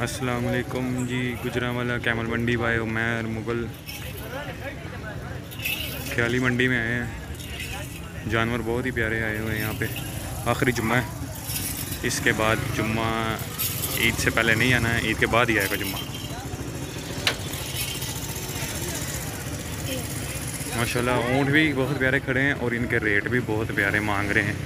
अस्सलाम वालेकुम जी। गुजरांवाला कैमल मंडी बाय उमैर मुगल ख्याली मंडी में आए हैं। जानवर बहुत ही प्यारे आए हुए हैं यहाँ पे। आखिरी जुम्मा है, इसके बाद जुम्मा ईद से पहले नहीं आना है, ईद के बाद ही आएगा जुम्मा। माशाल्लाह ऊँट भी बहुत प्यारे खड़े हैं और इनके रेट भी बहुत प्यारे मांग रहे हैं।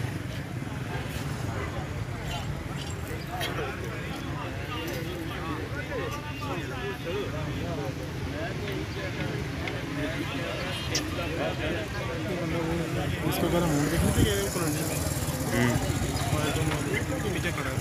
इसको गर्म होने देखने के लिए कॉलोनी में नीचे खड़ा है।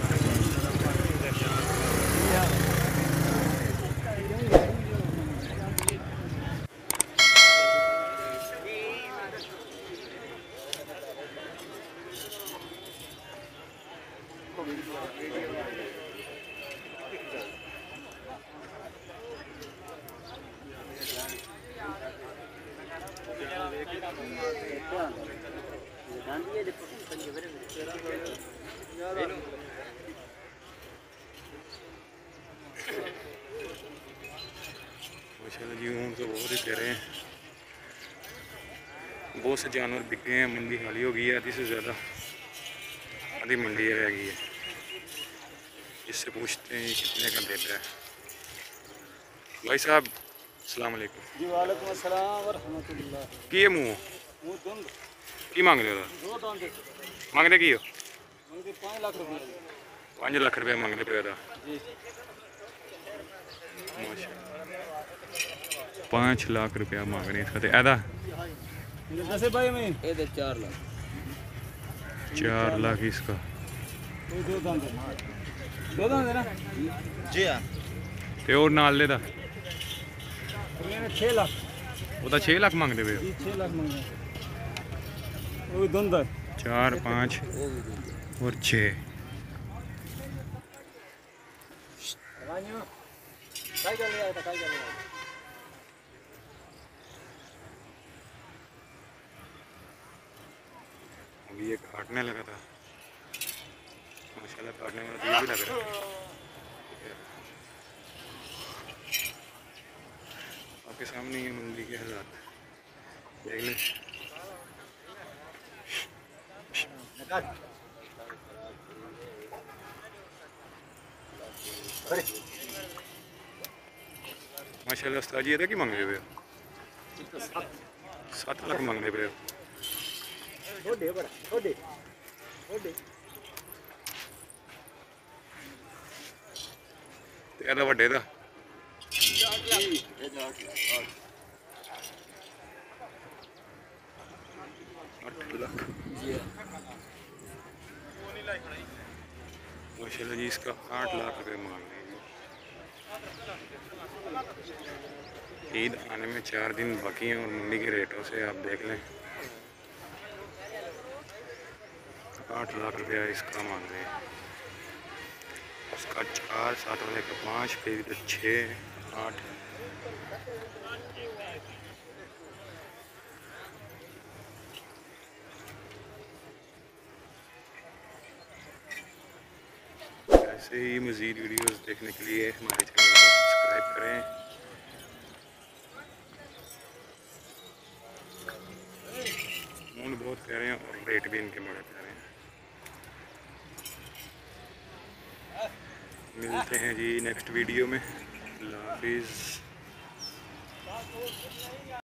माशाल्लाह जी ऊँट तो बहुत ही प्यारे हैं। बहुत से जानवर बिक गए हैं, मंडी खाली हो गई है। आधी से ज़्यादा आधी मंडी रह गई है। इससे पूछते हैं कितने का देता है। भाई साहब अस्सलाम वालेकुम। जी वालेकुम अस्सलाम व रहमतुल्लाह। की है मुँह वो दंद की मांग रहे हो? दो दंद मांगने की हो? मुझे 5 लाख रुपए 5 लाख रुपया मांगने पे था। जी। माशा 5 लाख रुपया मांग रहे हैं इसका। ऐदा कैसे भाई में ये दे 4 लाख 4 लाख इसका। ये दो दंद है ना जी हां। ते और नाल ले दा मैंने 6 लाख वो तो 6 लाख मांगते पे। 6 लाख मांगे वो दंद 4 5 और 6। काय कर लिया था काय कर लिया अभी ये काटने लगा था। माशाल्लाह काटने वाला तो ये भी लग रहा है। आपके सामने ये मंडी के हालात देख लें। माशाल्लाह उस्ताद जी ये की मांग रहे हो? 7 लाख मांगने पे। ਇਹਦਾ ਵੱਡੇ ਦਾ 8 लाख। माशाल्लाह जी इसका 8 लाख रुपये मांग रहे हैं। ईद आने में 4 दिन बाकी हैं और मंडी के रेटों से आप देख लें 8 लाख रुपया इसका मांग रहे हैं। उसका 4 7 वाले का 5 फिर 6 8। ऐसे ही मज़ीद वीडियोस देखने के लिए हमारे चैनल को सब्सक्राइब करें। ऊँट बहुत प्यारे हैं और रेट भी इनके बड़े प्यारे हैं। मिलते हैं जी नेक्स्ट वीडियो में। अल्लाह हाफिज़।